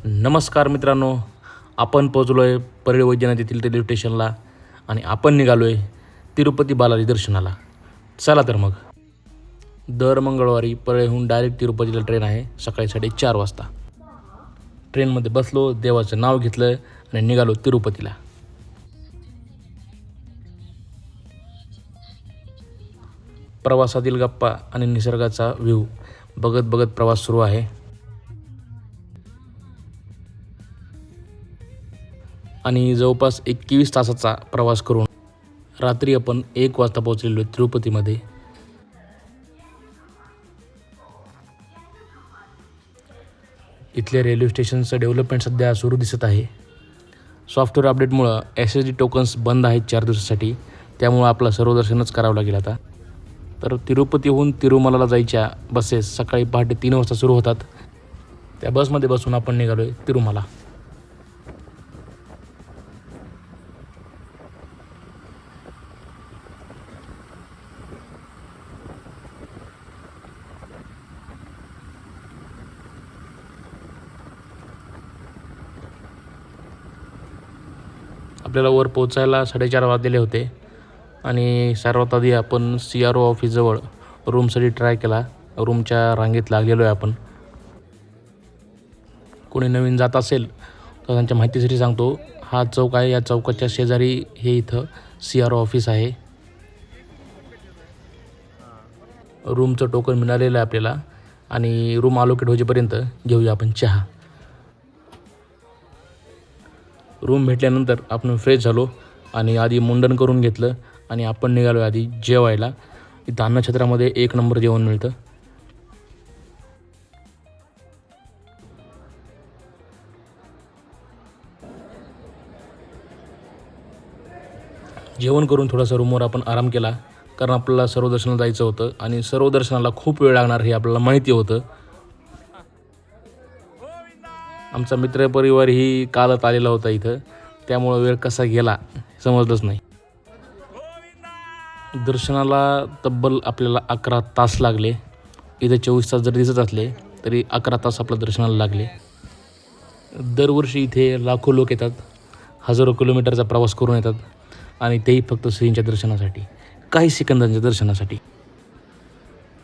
नमस्कार मित्रांनो, आपण पोहोचलो आहे परळी वैजनाथ येथील रेल्वे स्टेशनला आणि आपण निघालो आहे तिरुपती बालाजी दर्शनाला. चला तर मग. दर मंगळवारी परळीहून डायरेक्ट तिरुपतीला ट्रेन आहे सकाळी 4:30 वाजता. ट्रेनमध्ये बसलो, देवाचं नाव घेतलं आणि निघालो तिरुपतीला. प्रवासातील गप्पा आणि निसर्गाचा व्ह्यू बघत बघत प्रवास सुरू आहे. आणि जवळपास 21 तासाचा प्रवास करून रात्री आपण 1 वाजता पोहोचलेलो तिरुपतीमध्ये. इथले रेल्वे स्टेशनचं डेव्हलपमेंट सध्या सुरू दिसत आहे. सॉफ्टवेअर अपडेटमुळं SSD टोकन्स बंद आहेत 4 दिवसासाठी, त्यामुळं आपलं सर्व दर्शनच करावं लागेल आता. तर तिरुपतीहून तिरुमलाला जायच्या बसेस सकाळी पहाटे 3 वाजता सुरू होतात. त्या बसमध्ये बसून आपण निघालो आहे तिरुमला. आपल्याला वर पोचायला 4:30 वाजलेले होते आणि सर्वात आधी आपण CRO ऑफिसजवळ रूमसाठी ट्राय केला. रूमच्या रांगेत लागलेलो आहे आपण. कोणी नवीन जात असेल तर त्यांच्या माहितीसाठी सांगतो, हा चौक आहे, या चौकाच्या शेजारी हे इथं CRO ऑफिस आहे. रूमचं टोकन मिळालेलं आहे आपल्याला आणि रूम अलोकेट होईपर्यंत घेऊया आपण चहा. रूम भेटल्यानंतर आपण फ्रेश झालो आणि आधी मुंडन करून घेतलं आणि आपण निघालो आधी जेवायला. इथं अन्नछत्रामध्ये 1 नंबर जेवण मिळतं. जेवण करून थोडासा रूमवर आपण आराम केला, कारण आपल्याला सर्वदर्शनाला जायचं होतं आणि सर्वदर्शनाला खूप वेळ लागणार हे आपल्याला माहिती होतं. आमचा मित्रपरिवारही कालच आलेला होता इथं, त्यामुळं वेळ कसा गेला समजलंच नाही. दर्शनाला तब्बल आपल्याला 11 तास लागले. इथं 24 तास जर दिसत असले तरी 11 तास आपल्या दर्शनाला लागले. दरवर्षी इथे लाखो लोक येतात, हजारो किलोमीटरचा प्रवास करून येतात आणि तेही फक्त श्रींच्या दर्शनासाठी, काही सेकंदांच्या दर्शनासाठी.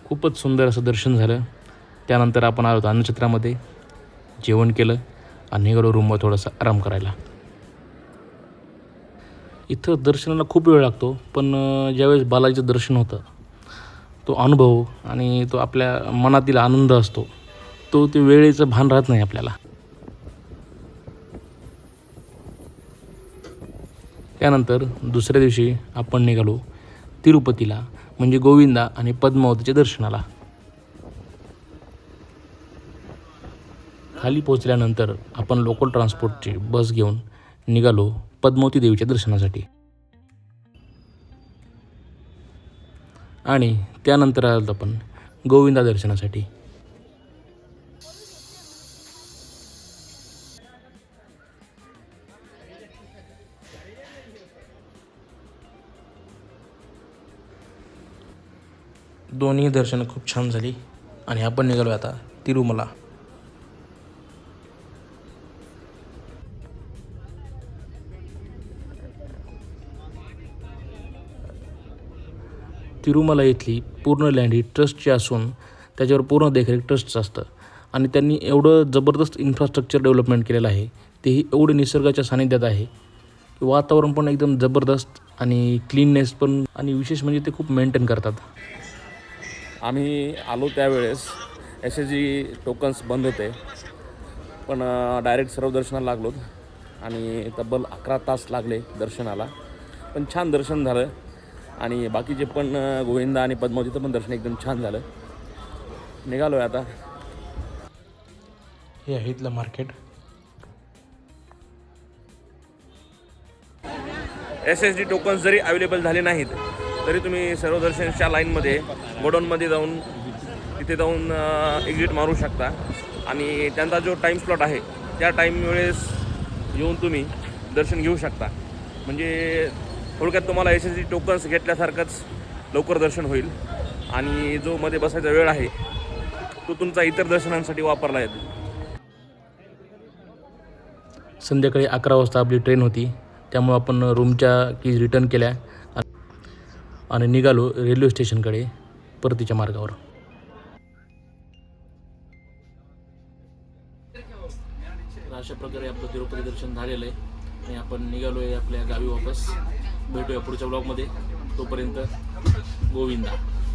खूपच सुंदर असं दर्शन झालं. त्यानंतर आपण आलो अन्नछत्रामध्ये, जेवण केलं आणि निघालो रूमवर थोडासा आराम करायला. इथं दर्शनाला खूप वेळ लागतो, पण ज्यावेळेस बालाजीचं दर्शन होतं तो अनुभव आणि तो आपल्या मनातील आनंद असतो, तो ते वेळेचं भान राहत नाही आपल्याला. त्यानंतर दुसऱ्या दिवशी आपण निघालो तिरुपतीला, म्हणजे गोविंदा आणि पद्मावतीच्या दर्शनाला. खाली पोहोचल्यानंतर आपण लोकल ट्रान्सपोर्टची बस घेऊन निघालो पद्मावती देवीच्या दर्शनासाठी. आणि त्यानंतर आलो आपण गोविंदा दर्शनासाठी. दोन्ही दर्शनं खूप छान झाली आणि आपण निघालो आता तिरुमला. तिरुमला इथली पूर्ण लँड ही ट्रस्टची असून त्याच्यावर पूर्ण देखरेख ट्रस्टचं असतं आणि त्यांनी एवढं जबरदस्त इन्फ्रास्ट्रक्चर डेव्हलपमेंट केलेलं आहे, तेही एवढं निसर्गाच्या सानिध्यात आहे की वातावरण पण एकदम जबरदस्त आणि क्लीननेस पण, आणि विशेष म्हणजे ते खूप मेंटेन करतात. आम्ही आलो त्यावेळेस SSG टोकन्स बंद होते, पण डायरेक्ट सर्व दर्शनाला लागलो आणि तब्बल 11 तास लागले दर्शनाला. पण छान दर्शन झालं आणि बाकीचे पण गोविंदा आणि पद्मावतीचं पण दर्शन एकदम छान झालं. निघालो आहे आता. हे आहे इथलं मार्केट. SSG टोकन्स जरी अवेलेबल झाले नाहीत तरी तुम्ही सर्वदर्शनच्या लाईनमध्ये गोडाऊनमध्ये जाऊन तिथे जाऊन एक्झिट मारू शकता आणि त्यांचा जो टाईम स्लॉट आहे त्या टाईम वेळेस येऊन तुम्ही दर्शन घेऊ शकता. म्हणजे थोडक्यात तुम्हाला SSG टोकन्स घेतल्यासारखंच लवकर दर्शन होईल आणि जो मध्ये बसायचा वेळ आहे तो तुमचा इतर दर्शनांसाठी वापरला येतो. संध्याकाळी 11 वाजता आपली ट्रेन होती, त्यामुळं आपण रूमच्या कीज रिटर्न केल्या आणि निघालो रेल्वे स्टेशनकडे परतीच्या मार्गावर. अशा प्रकारे आपलं तिरुपती दर्शन झालेलं आहे आणि आपण निघालो आहे आपल्या गावी वापस. भेटूया पुढच्या ब्लॉगमध्ये. तोपर्यंत गोविंदा.